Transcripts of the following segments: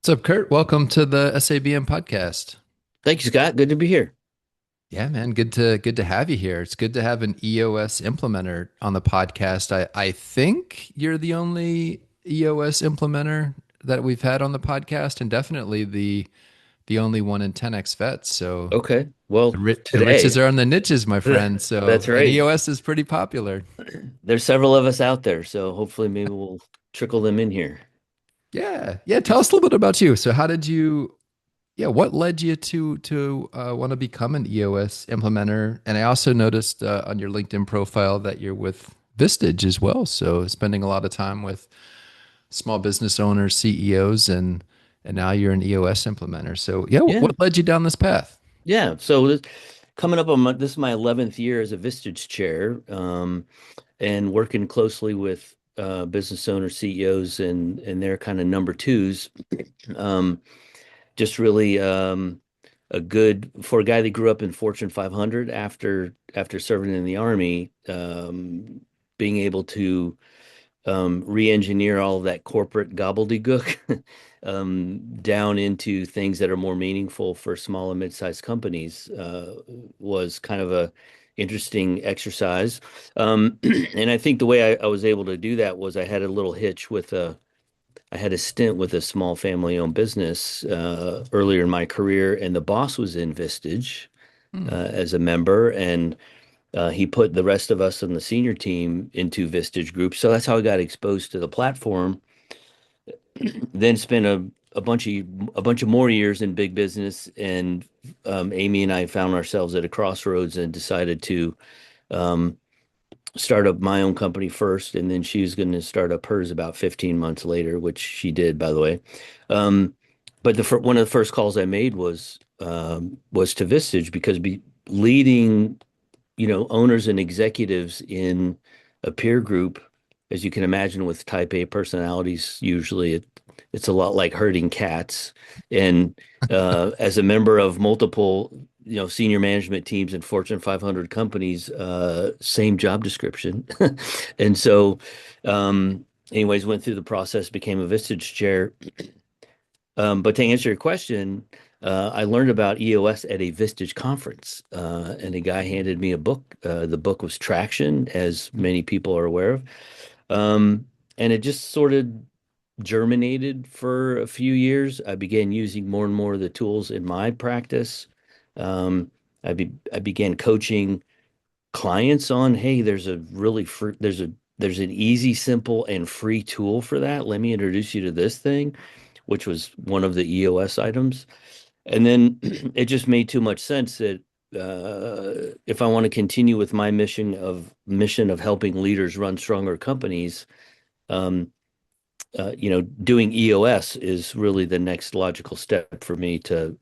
What's up, Kurt? Welcome to the SABM podcast. Thank you, Scott. Good to be here. Yeah, man, good to have you here. It's good to have an EOS implementer on the podcast. I think you're the only EOS implementer that we've had on the podcast, and definitely the only one in 10x vets. So Okay. Well, the riches today, are on the niches, my friend. that's So and right. EOS is pretty popular. There's several of us out there, so hopefully maybe we'll trickle them in here. Yeah, yeah. Tell us a little bit about you. So how did you? Yeah, what led you to want to become an EOS implementer? And I also noticed on your LinkedIn profile that you're with Vistage as well. So spending a lot of time with small business owners, CEOs, and now you're an EOS implementer. So yeah, Yeah. what led you down this path? Yeah. So coming up on this is my 11th year as a Vistage chair, and working closely with business owners, CEOs, and their kind of number twos. Um, just really a good for a guy that grew up in Fortune 500 after serving in the Army, being able to re-engineer all of that corporate gobbledygook down into things that are more meaningful for small and mid-sized companies was kind of a interesting exercise. And I think the way I was able to do that was I had a little hitch with I had a stint with a small family-owned business earlier in my career, and the boss was in Vistage Hmm. as a member, and he put the rest of us on the senior team into Vistage Group. So that's how I got exposed to the platform. Then spent a bunch of more years in big business, and Amy and I found ourselves at a crossroads and decided to um, start up my own company first, and then she was going to start up hers about 15 months later, which she did, by the way. Um, but one of the first calls I made was to Vistage because leading owners and executives in a peer group, as you can imagine, with type A personalities, usually it's a lot like herding cats. And as a member of multiple, senior management teams in Fortune 500 companies, same job description. And so, anyways, went through the process, became a Vistage chair. But to answer your question, I learned about EOS at a Vistage conference, and a guy handed me a book. The book was Traction, as many people are aware of. And it just sort of germinated for a few years. I began using more and more of the tools in my practice. I began coaching clients on, hey, there's a really free, there's an easy, simple, and free tool for that. Let me introduce you to this thing, which was one of the EOS items. And then it just made too much sense that if I want to continue with my mission of helping leaders run stronger companies, um, doing EOS is really the next logical step for me to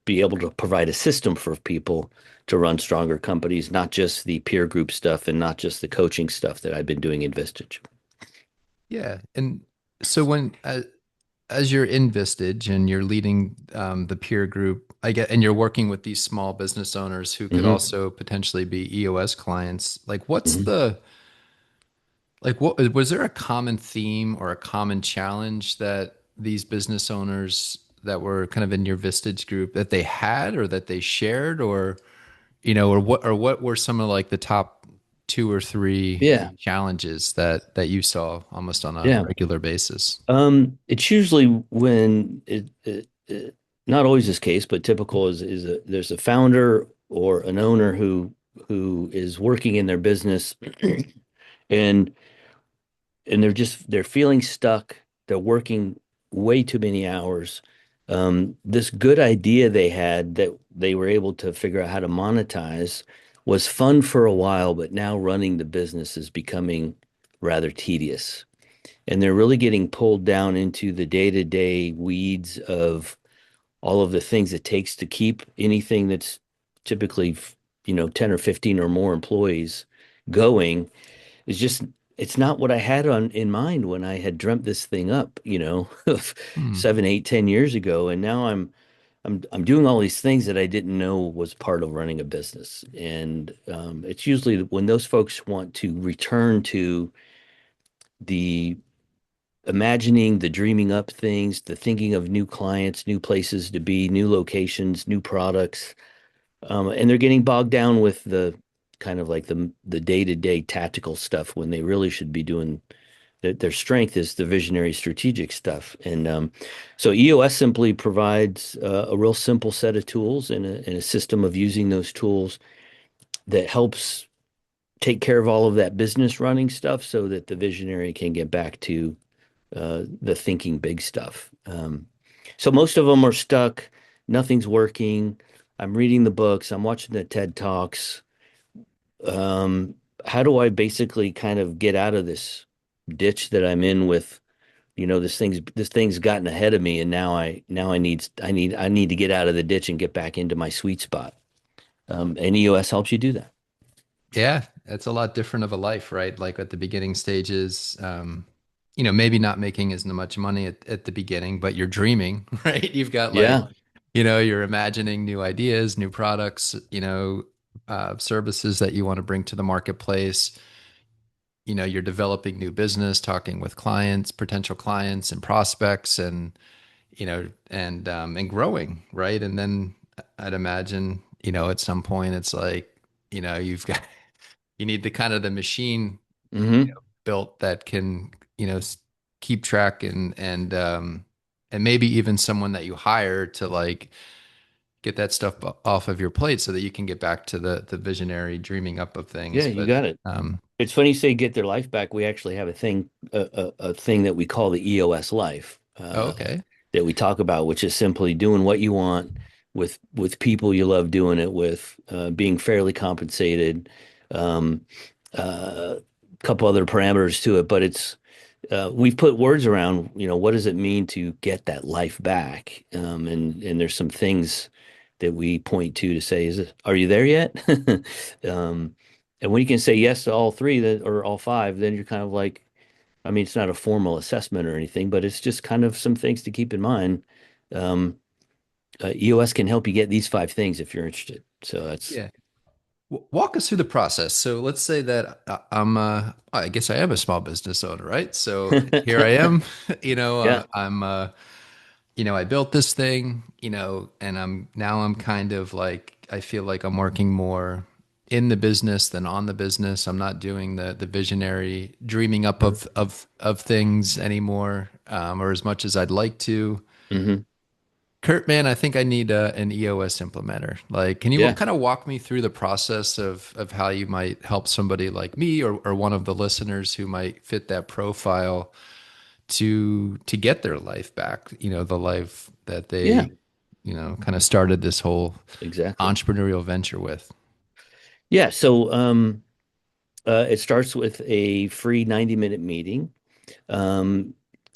be able to provide a system for people to run stronger companies, not just the peer group stuff and not just the coaching stuff that I've been doing in Vistage. Yeah, and so when as you're in Vistage and you're leading the peer group, I get, and you're working with these small business owners who could Hmm. also potentially be EOS clients. Like, what's Hmm. the like? What was there a common theme or a common challenge that these business owners that were kind of in your Vistage group that they had or that they shared, or or what were some of like the top two or three Yeah, challenges that you saw almost on a yeah. regular basis? It's usually when not always this case, but typical there's a founder or an owner who is working in their business and they're feeling stuck. They're working way too many hours. This good idea they had that they were able to figure out how to monetize was fun for a while, but now running the business is becoming rather tedious. And they're really getting pulled down into the day-to-day weeds of all of the things it takes to keep anything that's typically, 10 or 15 or more employees going. It's just it's not what I had on in mind when I had dreamt this thing up, Hmm. 7, 8, 10 years ago. And now I'm doing all these things that I didn't know was part of running a business. And it's usually when those folks want to return to the imagining, the dreaming up things, the thinking of new clients, new places to be, new locations, new products. And they're getting bogged down with the kind of like the day-to-day tactical stuff when they really should be doing their strength is the visionary strategic stuff. And so EOS simply provides a real simple set of tools and a system of using those tools that helps take care of all of that business running stuff so that the visionary can get back to the thinking big stuff. So most of them are stuck. Nothing's working. I'm reading the books. I'm watching the TED Talks. Um, how do I basically kind of get out of this ditch that I'm in with, this thing's gotten ahead of me, and now I need to get out of the ditch and get back into my sweet spot. And EOS helps you do that. Yeah, it's a lot different of a life, right? Like at the beginning stages, maybe not making as much money at the beginning, but you're dreaming, right? You've got like, Yeah. you're imagining new ideas, new products, services that you want to bring to the marketplace. You're developing new business, talking with clients, potential clients and prospects and growing, right? And then I'd imagine, at some point it's like, you've got you need the kind of the machine Hmm. built that can, keep track and maybe even someone that you hire to like get that stuff off of your plate so that you can get back to the visionary dreaming up of Yeah, things. you But got it. It's funny you say get their life back. We actually have a thing that we call the EOS life, okay. that we talk about, which is simply doing what you want with people you love doing it with, being fairly compensated, um, a couple other parameters to it. But we've put words around, what does it mean to get that life back? And there's some things that we point to say, are you there yet? Um, and when you can say yes to all three or all five, then you're kind of like, I mean, it's not a formal assessment or anything, but it's just kind of some things to keep in mind. Um, EOS can help you get these five things if you're interested. So that's, Yeah. Walk us through the process. So let's say that I guess I am a small business owner, right? So here I am, yeah. I built this thing, and I'm kind of like, I feel like I'm working more in the business than on the business. I'm not doing the visionary dreaming up of things anymore, or as much as I'd like to. Hmm. Kurt, man, I think I need an EOS implementer. Like, can you Yeah. kind of walk me through the process of how you might help somebody like me or one of the listeners who might fit that profile to get their life back, the life that Yeah. they, kind of started this whole Exactly. entrepreneurial venture with. Yeah. So it starts with a free 90-minute meeting. Um,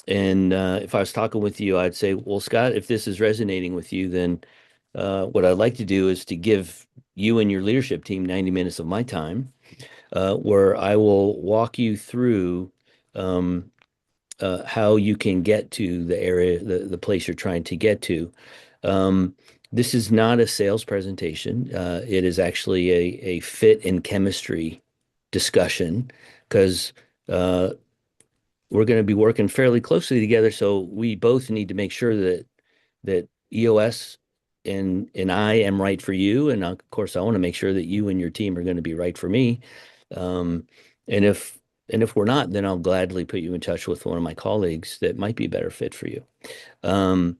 and if I was talking with you, I'd say, well, Scott, if this is resonating with you, then what I'd like to do is to give you and your leadership team 90 minutes of my time, where I will walk you through um, how you can get to the area, the place you're trying to get to. Um, this is not a sales presentation. It is actually a fit and chemistry discussion because we're going to be working fairly closely together. So we both need to make sure that EOS and I am right for you, and of course I want to make sure that you and your team are going to be right for me. Um, and if we're not, then I'll gladly put you in touch with one of my colleagues that might be a better fit for you. Um,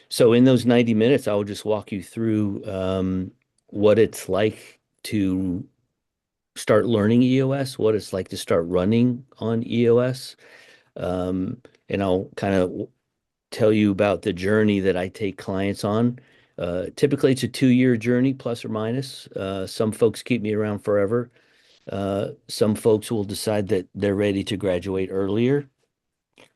so in those 90 minutes, I will just walk you through what it's like to start learning EOS, what it's like to start running on EOS, and I'll kind of tell you about the journey that I take clients on. Typically, it's a 2-year journey, plus or minus. Some folks keep me around forever. Some folks will decide that they're ready to graduate earlier.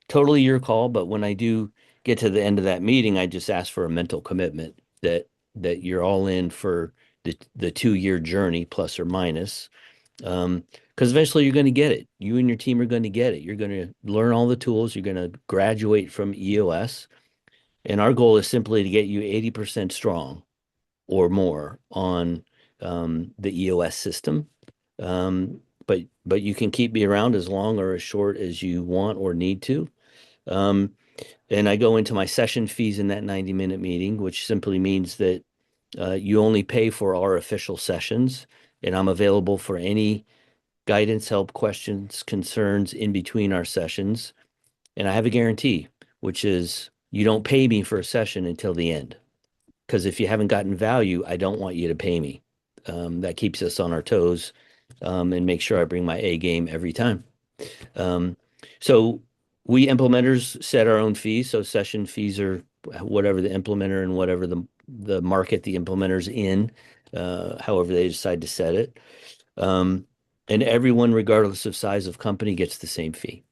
Totally your call, but when I do get to the end of that meeting, I just ask for a mental commitment that you're all in for the 2-year journey, plus or minus. Because eventually you're going to get it. You and your team are going to get it. You're going to learn all the tools. You're going to graduate from EOS. And our goal is simply to get you 80% strong or more on the EOS system. But you can keep me around as long or as short as you want or need to. Um, and I go into my session fees in that 90-minute meeting, which simply means that you only pay for our official sessions, and I'm available for any guidance, help, questions, concerns in between our sessions. And I have a guarantee, which is you don't pay me for a session until the end. Because if you haven't gotten value, I don't want you to pay me. That keeps us on our toes, and make sure I bring my A game every time. Um, so we implementers set our own fees. So session fees are whatever the implementer and whatever the market the implementer's in, however they decide to set it. Um, and everyone, regardless of size of company, gets the same fee.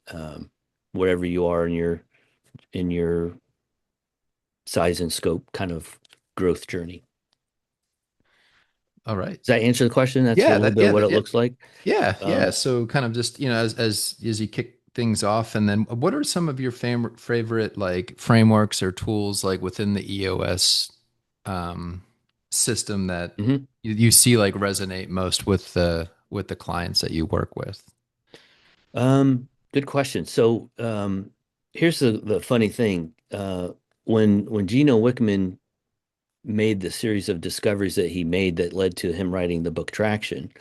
Um, wherever you are in your size and scope kind of growth journey. All right. Does that answer the question? That's a Yeah, little that bit of yeah, what that, it yeah. looks like. Yeah, yeah. Um, So kind of just, as you kick things off, and then what are some of your favorite like frameworks or tools like within the EOS um, system that mhm. you see like resonate most with the clients that you work with? Good question. So, here's the funny thing. When Gino Wickman made the series of discoveries that he made that led to him writing the book Traction,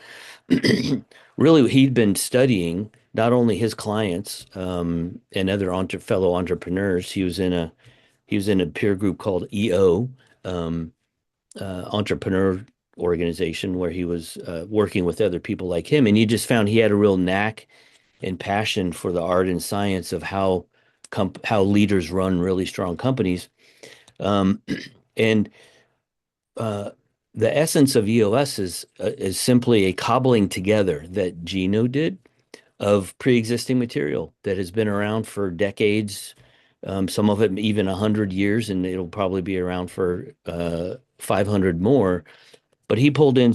really he'd been studying not only his clients, and other fellow entrepreneurs. He was in a peer group called EO, um, Entrepreneur Organization, where he was working with other people like him, and you just found he had a real knack and passion for the art and science of how leaders run really strong companies. Um, and uh, the essence of EOS is simply a cobbling together that Gino did of pre-existing material that has been around for decades, some of it even 100 years, and it'll probably be around for 500 more. But he pulled in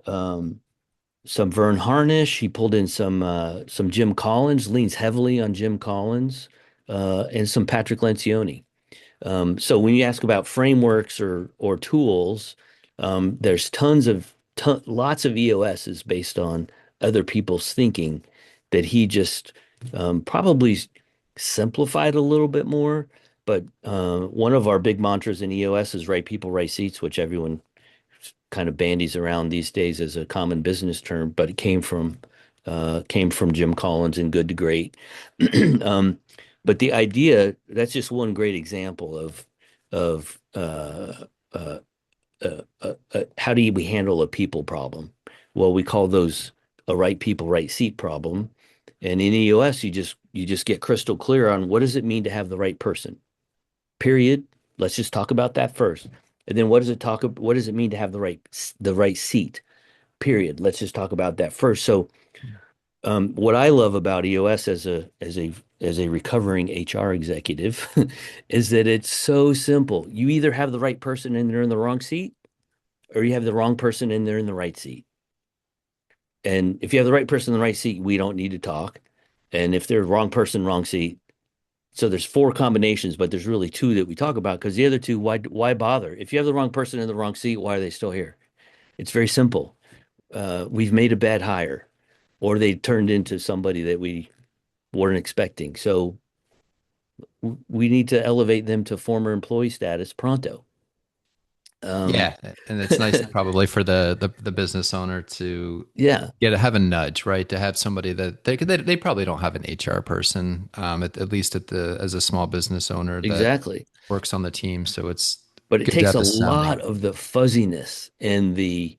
um, some Vern Harnish. He pulled in some Jim Collins, leans heavily on Jim Collins, and some Patrick Lencioni. So when you ask about frameworks or tools, there's lots of EOS is based on other people's thinking that he just probably simplified a little bit more. But one of our big mantras in EOS is right people, right seats, which everyone kind of bandies around these days as a common business term, but it came from Jim Collins in Good to Great. Um, but the idea, that's just one great example of uh, how do we handle a people problem? Well, we call those a right people, right seat problem. And in EOS, you just get crystal clear on what does it mean to have the right person. Period. Let's just talk about that first. And then what does it mean to have the right seat? Period. Let's just talk about that first. So what I love about EOS as a recovering HR executive is that it's so simple. You either have the right person and they're in the wrong seat, or you have the wrong person and they're in the right seat. And if you have the right person in the right seat, we don't need to talk. And if they're wrong person, wrong seat, so there's four combinations, but there's really two that we talk about because the other two, why bother? If you have the wrong person in the wrong seat, why are they still here? It's very simple. We've made a bad hire, or they turned into somebody that we weren't expecting. So we need to elevate them to former employee status pronto. Um, Yeah, and it's nice probably for the business owner to yeah, have a nudge, right? To have somebody that they probably don't have an HR person, at least at the as a small business owner that exactly. works on the team. So it's But it good to takes have a a sounding. lot of the fuzziness and the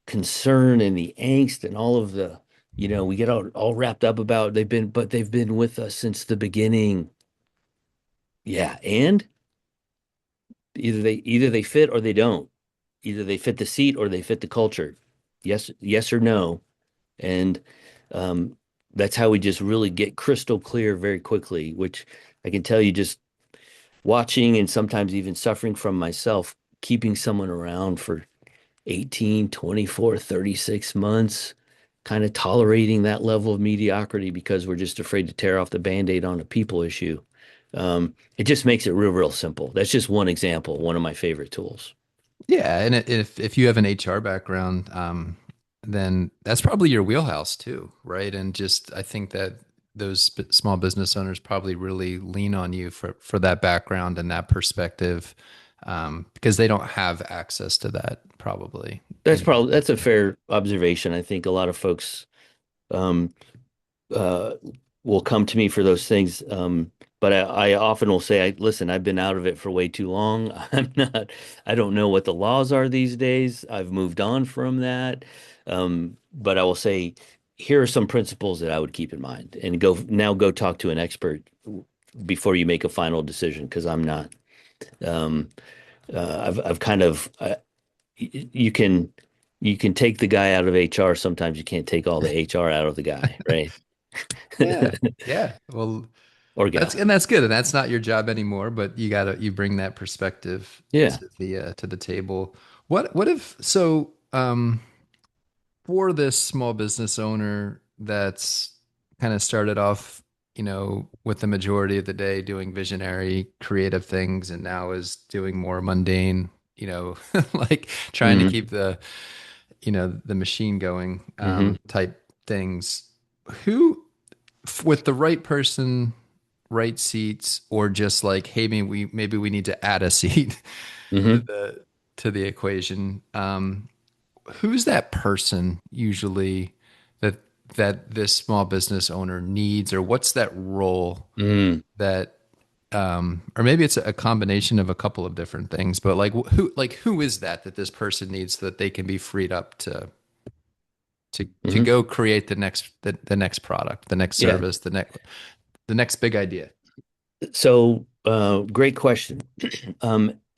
concern and the angst and all of the, we get all wrapped up about they've been with us since the beginning. Yeah, and either they fit or they don't. Either they fit the seat or they fit the culture. Yes or no. And um, that's how we just really get crystal clear very quickly, which I can tell you just watching and sometimes even suffering from myself, keeping someone around for 18, 24, 36 months, kind of tolerating that level of mediocrity because we're just afraid to tear off the band-aid on a people issue. It just makes it real simple. That's just one example, one of my favorite tools. Yeah, and if you have an HR background, then that's probably your wheelhouse too, right? And just I think that small business owners probably really lean on you for that background and that perspective, because they don't have access to that probably, That's probably that's a fair observation. I think a lot of folks um, uh, will come to me for those things. But I often will say, listen, I've been out of it for way too long. I don't know what the laws are these days. I've moved on from that. But I will say, here are some principles that I would keep in mind and go talk to an expert before you make a final decision, because I'm not. Um, I've kind of, you can, you can take the guy out of HR. Sometimes you can't take all the HR out of the guy, right? Yeah. Yeah. Well, Or go. that's good. And that's not your job anymore, but you bring that perspective Yeah. to the table. What if so for this small business owner that's kind of started off, with the majority of the day doing visionary creative things and now is doing more mundane, like trying to Hmm. keep the machine going, Hmm. type things. Who with the right person, right seats, or just like, hey, maybe we need to add a seat to Hmm. the equation. Who's that person usually that this small business owner needs, or what's that role Mm. that or maybe it's a combination of a couple of different things, but who is that this person needs so that they can be freed up to Hmm. go create the next product, the next Yeah. service, the next big idea. So, great question.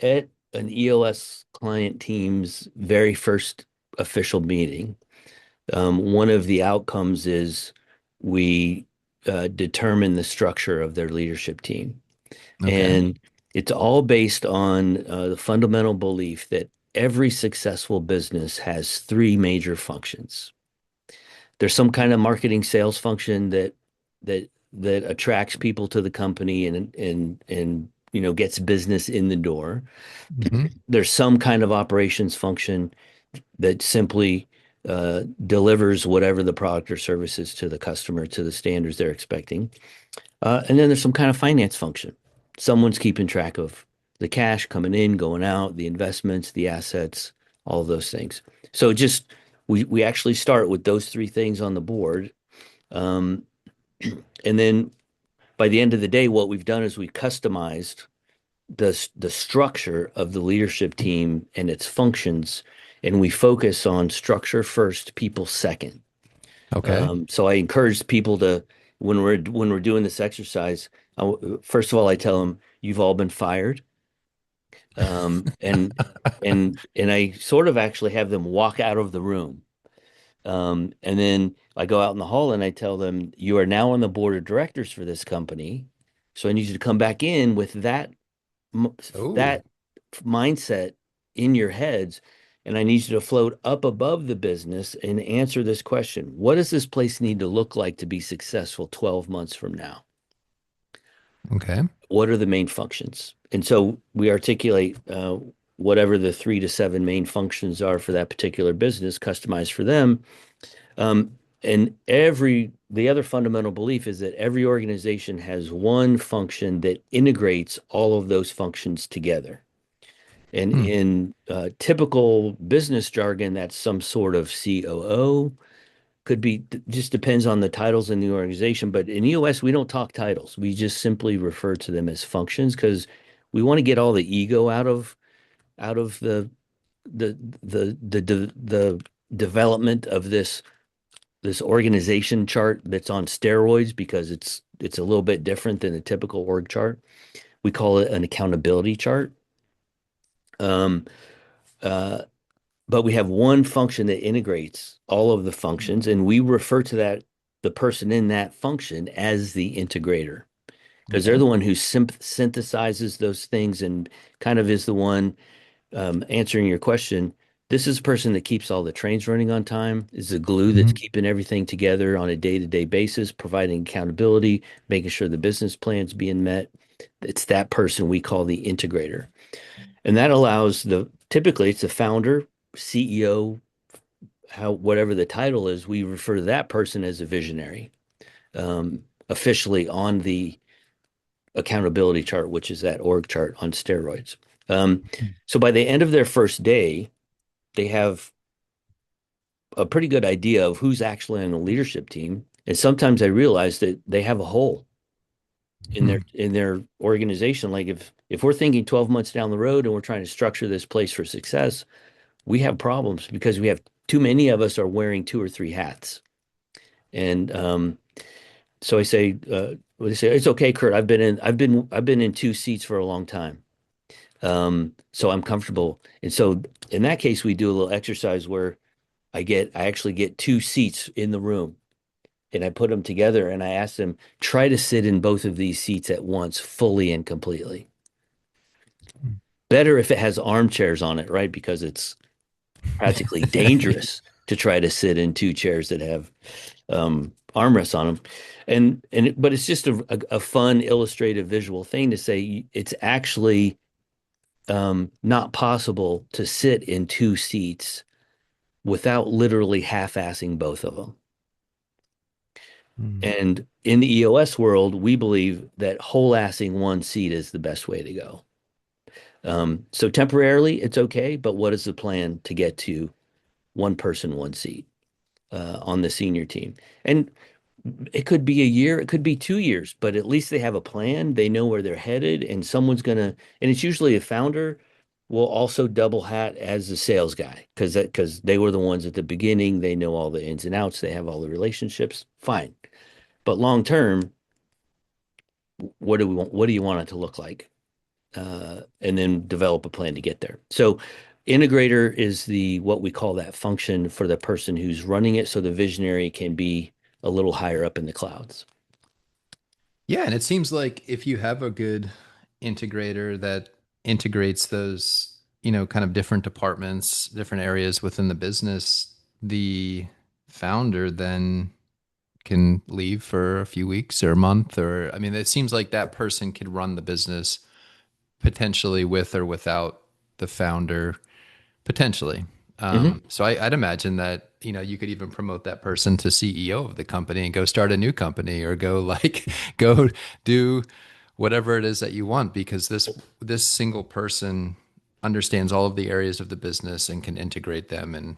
At an EOS client team's very first official meeting, one of the outcomes is we determine the structure of their leadership team. Okay. And it's all based on the fundamental belief that every successful business has three major functions. There's some kind of marketing sales function that attracts people to the company and gets business in the door. Hmm. There's some kind of operations function that simply delivers whatever the product or service is to the customer to the standards they're expecting. And then there's some kind of finance function. Someone's keeping track of the cash coming in, going out, the investments, the assets, all of those things. So just we actually start with those three things on the board. Um, and then by the end of the day, what we've done is we customized the structure of the leadership team and its functions, and we focus on structure first, people second. Okay. So I encourage people to, when we're doing this exercise, first of all, I tell them you've all been fired, um, and and I sort of actually have them walk out of the room, and then I go out in the hall and I tell them you are now on the board of directors for this company, so I need you to come back in with Oh, that mindset in your heads. And I need you to float up above the business and answer this question. What does this place need to look like to be successful 12 months from now? okay. What are the main functions? And so we articulate whatever the 3 to 7 main functions are for that particular business, customized for them. And the other fundamental belief is that every organization has one function that integrates all of those functions together. And Hmm. in typical business jargon, that's some sort of COO, could be, just depends on the titles in the organization. But in EOS, we don't talk titles. We just simply refer to them as functions because we want to get all the ego out of the the development of this organization chart that's on steroids, because it's a little bit different than a typical org chart. We call it an accountability chart. Um, uh, but we have one function that integrates all of the functions, and we refer to the person in that function as the integrator, because they're Okay. the one who synthesizes those things and kind of is the one answering your question. This is a person that keeps all the trains running on time, is the glue that's Hmm. keeping everything together on a day-to-day basis, providing accountability, making sure the business plan's being met. It's that person we call the integrator. And that allows typically it's the founder, CEO, whatever the title is, we refer to that person as a visionary. Um, officially on the accountability chart, which is that org chart on steroids. Um, so by the end of their first day, they have a pretty good idea of who's actually on the leadership team. And sometimes I realize that they have a hole Hmm. in their organization. Like if we're thinking 12 months down the road and we're trying to structure this place for success, we have problems because we have too many of us are wearing two or three hats. And so I say, they say it's okay, Kurt. I've been in two seats for a long time. So I'm comfortable. And so in that case, we do a little exercise where I actually get two seats in the room and I put them together and I ask them, try to sit in both of these seats at once, fully and completely. Better if it has armchairs on it, right? Because it's practically dangerous to try to sit in two chairs that have armrests on them. But it's just a fun illustrative visual thing to say it's actually not possible to sit in two seats without literally half-assing both of them. Hmm. And in the EOS world, we believe that whole-assing one seat is the best way to go. So temporarily, it's okay, but what is the plan to get to one person, one seat on the senior team? And it could be a year, it could be 2 years, but at least they have a plan. They know where they're headed, and and it's usually a founder will also double hat as the sales guy because they were the ones at the beginning. They know all the ins and outs. They have all the relationships. Fine. But long term, what do we want? What do you want it to look like? And then develop a plan to get there. So integrator is the what we call that function for the person who's running it, so the visionary can be a little higher up in the clouds. Yeah, and it seems like if you have a good integrator that integrates those, kind of different departments, different areas within the business, the founder then can leave for a few weeks or a month, or I mean, it seems like that person could run the business potentially with or without the founder, potentially. Hmm. So I'd imagine that, you could even promote that person to CEO of the company and go start a new company or go like go do whatever it is that you want because this single person understands all of the areas of the business and can integrate them and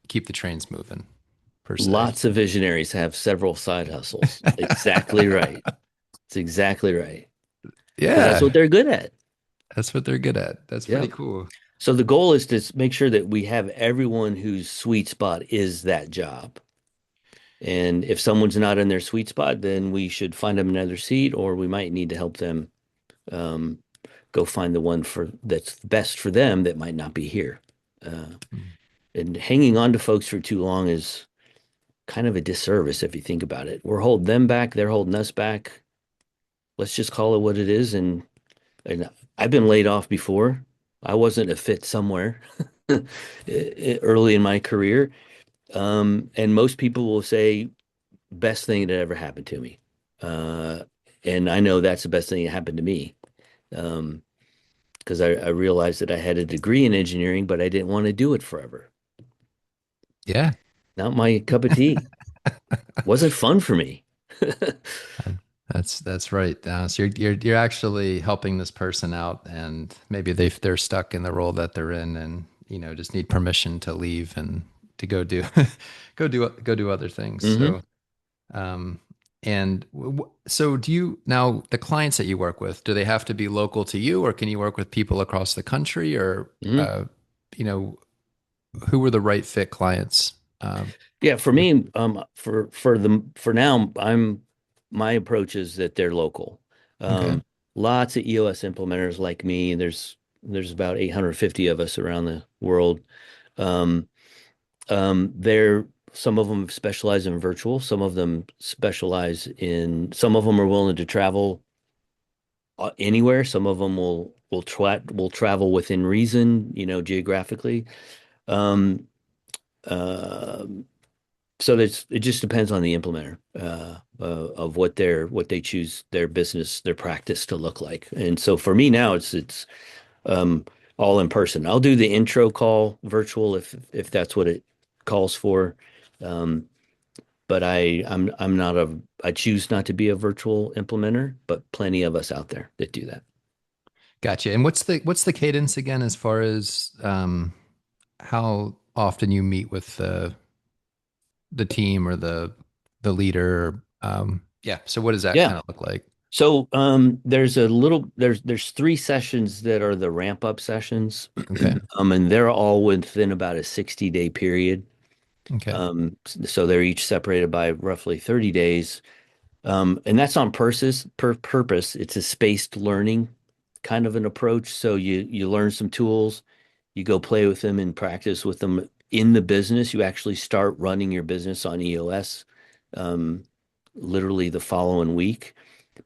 keep the trains moving per se. Lots of visionaries have several side hustles. Exactly right. It's exactly right. Because that's Yeah, what they're good at. that's what they're good at. That's Yeah. pretty cool. So the goal is to make sure that we have everyone whose sweet spot is that job. And if someone's not in their sweet spot, then we should find them another seat, or we might need to help them um, go find the one for that's best for them that might not be here. Uh, and hanging on to folks for too long is kind of a disservice if you think about it. We're holding them back, they're holding us back. Let's just call it what it is. And I've been laid off before. I wasn't a fit somewhere early in my career. And most people will say, best thing that ever happened to me. Uh, and I know that's the best thing that happened to me. Um, because I realized that I had a degree in engineering, but I didn't want to do it forever. Yeah. Not my cup of tea. Wasn't fun for me. That's right. So you're actually helping this person out, and maybe they're stuck in the role that they're in, and just need permission to leave and to go do go do other things. Hmm. Um, and so do you now the clients that you work with? Do they have to be local to you, or can you work with people across the country, or Hmm. you know who were the right fit clients? Yeah, for me, for now, my approach is that they're local. Okay. Um, Lots of EOS implementers like me. There's about 850 of us around the world. Um, they're some of them specialize in virtual, some of them are willing to travel anywhere. Some of them will travel within reason, geographically. Um, uh, so it just depends on the implementer of what they choose their business, their practice to look like. And so for me now, it's um, all in person. I'll do the intro call virtual if that's what it calls for. Um, but I'm not a I choose not to be a virtual implementer, but plenty of us out there that do that. Gotcha. And what's the cadence again as far as how often you meet with the team or the leader? Yeah. So what does that Yeah. kind of look like? So there's three sessions that are the ramp up sessions. Okay. And they're all within about a 60-day period. Okay. So they're each separated by roughly 30 days. And that's on purpose. It's a spaced learning kind of an approach. So you learn some tools, you go play with them and practice with them in the business. You actually start running your business on EOS, um, literally the following week.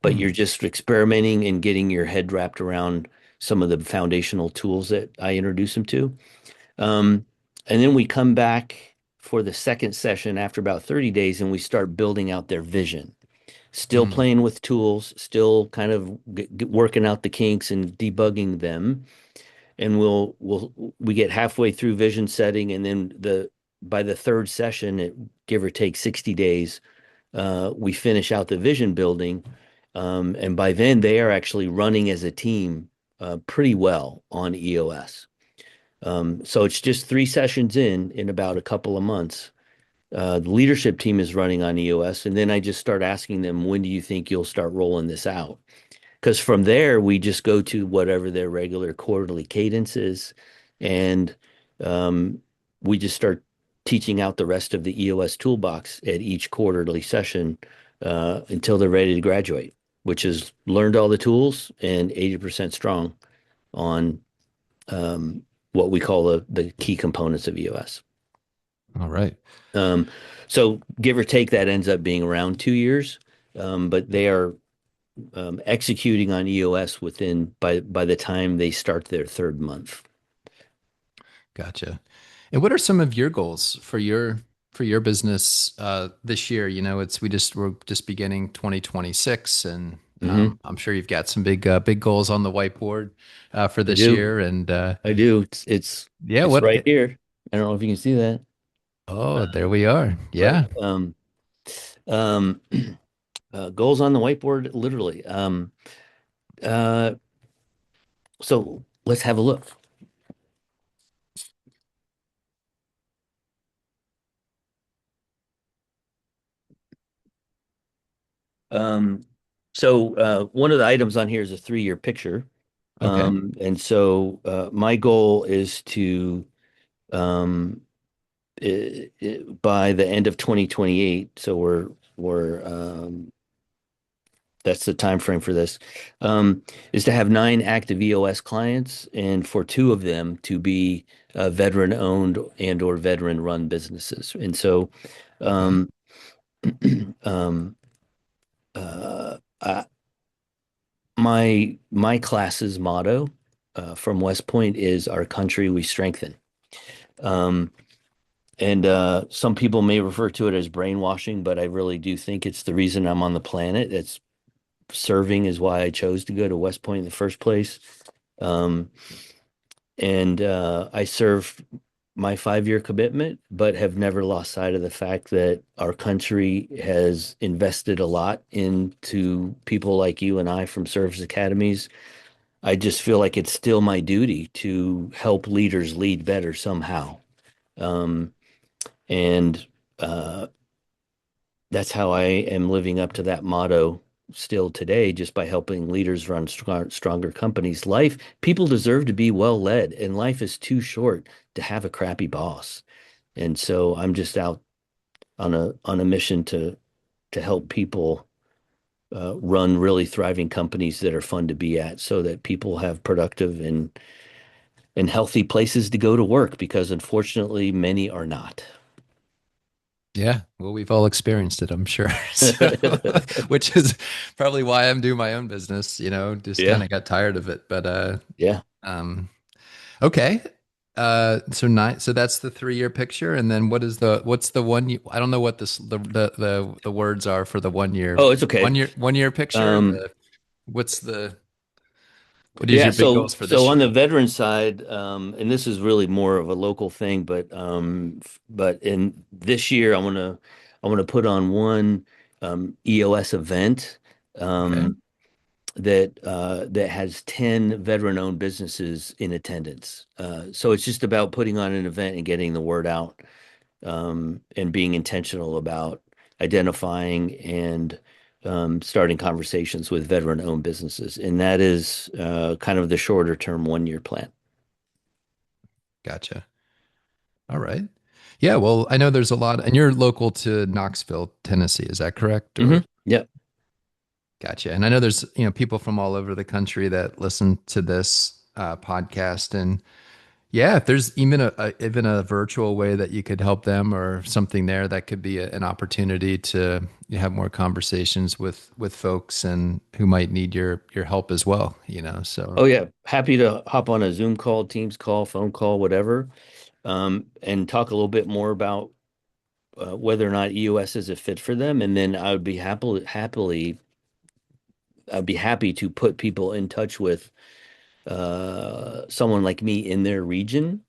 But Hmm. you're just experimenting and getting your head wrapped around some of the foundational tools that I introduce them to. Um, and then we come back for the second session after about 30 days and we start building out their vision. Still Hmm. playing with tools, still kind of working out the kinks and debugging them. And we get halfway through vision setting, and then the by the third session, give or take 60 days, we finish out the vision building. And by then, they are actually running as a team pretty well on EOS. So it's just three sessions in about a couple of months. The leadership team is running on EOS, and then I just start asking them, when do you think you'll start rolling this out? Because from there, we just go to whatever their regular quarterly cadence is, and um, we just start teaching out the rest of the EOS toolbox at each quarterly session until they're ready to graduate, which is learned all the tools and 80% strong on what we call the key components of EOS. All right. Um, so give or take, that ends up being around 2 years, but they are executing on EOS within by the time they start their third month. Gotcha. And what are some of your goals for your business this year? You know, we're just beginning 2026, and Hmm. I'm sure you've got some big goals on the whiteboard for I this do. year. And I do. It's yeah, it's what? right here. I don't know if you can see that, Oh, there we are. but Yeah. um, goals on the whiteboard, literally. Uh, so let's have a look. Um, one of the items on here is a 3-year picture. Okay. And so my goal is to um, by the end of 2028. So we're that's the time frame for this. Is to have 9 active EOS clients, and for 2 of them to be veteran owned and or veteran run businesses. And so, Okay. um, um, uh, uh, my class's motto from West Point is "Our country we strengthen." Um, And some people may refer to it as brainwashing, but I really do think it's the reason I'm on the planet. It's serving is why I chose to go to West Point in the first place. Um, and I serve my 5-year commitment, but have never lost sight of the fact that our country has invested a lot into people like you and I from service academies. I just feel like it's still my duty to help leaders lead better somehow. Um, and uh, that's how I am living up to that motto still today, just by helping leaders run stronger companies. People deserve to be well led, and life is too short to have a crappy boss. And so I'm just out on a mission to help people run really thriving companies that are fun to be at, so that people have productive and healthy places to go to work, because unfortunately many are not. Yeah. Well, we've all experienced it, I'm sure. So, which is probably why I'm doing my own business, just kind Yeah, of got tired of it. But yeah. um okay. So that's the 3 year picture. And then what's the I don't know what the words are for the Oh, it's okay. 1 year picture. Um, What is Yeah, your big so goals for so this on year? the veteran side, and this is really more of a local thing, but in this year, I want to put on one EOS event Okay. um, that has 10 veteran-owned businesses in attendance. So it's just about putting on an event and getting the word out, and being intentional about identifying and starting conversations with veteran-owned businesses. And that is kind of the shorter term 1 year plan. Gotcha. All right. Yeah, well, I know there's a lot, and you're local to Knoxville, Tennessee. Is that correct? Or Yeah. gotcha. And I know there's, people from all over the country that listen to this podcast. And yeah, if there's even a virtual way that you could help them or something there, that could be an opportunity to have more conversations with folks and who might need your help as well. So Oh yeah. Happy to hop on a Zoom call, Teams call, phone call, whatever, and talk a little bit more about whether or not EOS is a fit for them. And then I would be I'd be happy to put people in touch with someone like me in their region.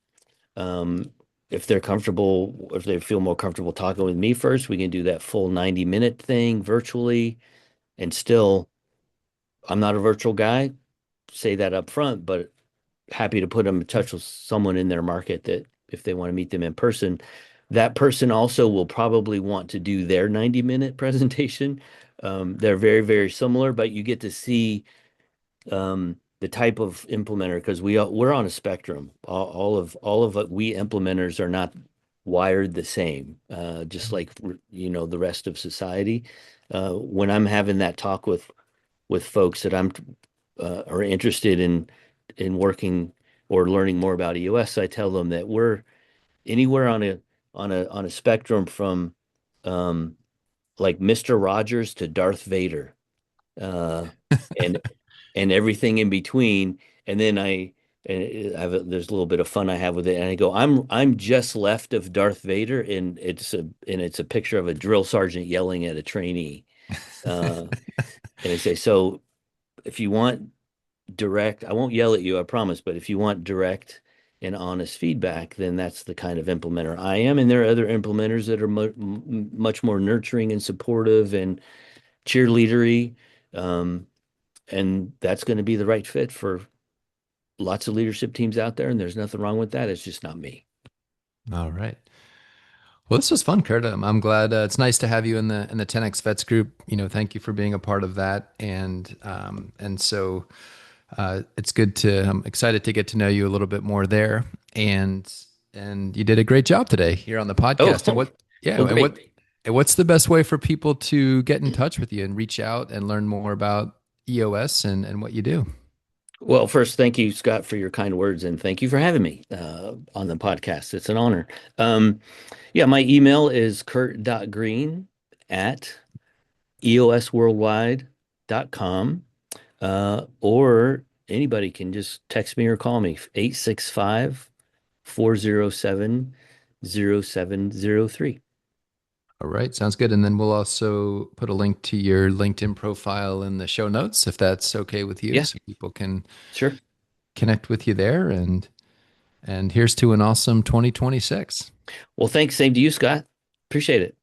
Um, if they're comfortable, if they feel more comfortable talking with me first, we can do that full 90-minute thing virtually. And still, I'm not a virtual guy, say that up front, but happy to put them in touch with someone in their market that if they want to meet them in person, that person also will probably want to do their 90-minute presentation. They're very, very similar, but you get to see the type of implementer because we're on a spectrum. All of what we implementers are not wired the same, just like the rest of society. When I'm having that talk with folks that I'm are interested in working or learning more about EOS, I tell them that we're anywhere on a spectrum from um, like Mr. Rogers to Darth Vader, uh, and everything in between. And then there's a little bit of fun I have with it, and I go, I'm just left of Darth Vader, and it's a picture of a drill sergeant yelling at a trainee, and I say, so if you want direct, I won't yell at you, I promise, but if you want direct and honest feedback, then that's the kind of implementer I am. And there are other implementers that are much more nurturing and supportive and cheerleadery. Um, and that's going to be the right fit for lots of leadership teams out there. And there's nothing wrong with that. It's just not me. all right. Well, this was fun, Kurt. I'm glad. It's nice to have you in the 10X Vets group. Thank you for being a part of that. And so it's good to. I'm excited to get to know you a little bit more there. And and you did a great job today here on the podcast. And Oh, what? Yeah. well, And great. what's the best way for people to get in touch with you and reach out and learn more about EOS and what you do? Well, first, thank you, Scott, for your kind words, and thank you for having me on the podcast. It's an honor. Yeah, my email is kurt.greene at eosworldwide.com, or anybody can just text me or call me, 865-407-0703. All right, sounds good. And then we'll also put a link to your LinkedIn profile in the show notes if that's okay with you, Yeah, so people can sure. connect with you there. And here's to an awesome 2026. Well, thanks. Same to you, Scott. Appreciate it.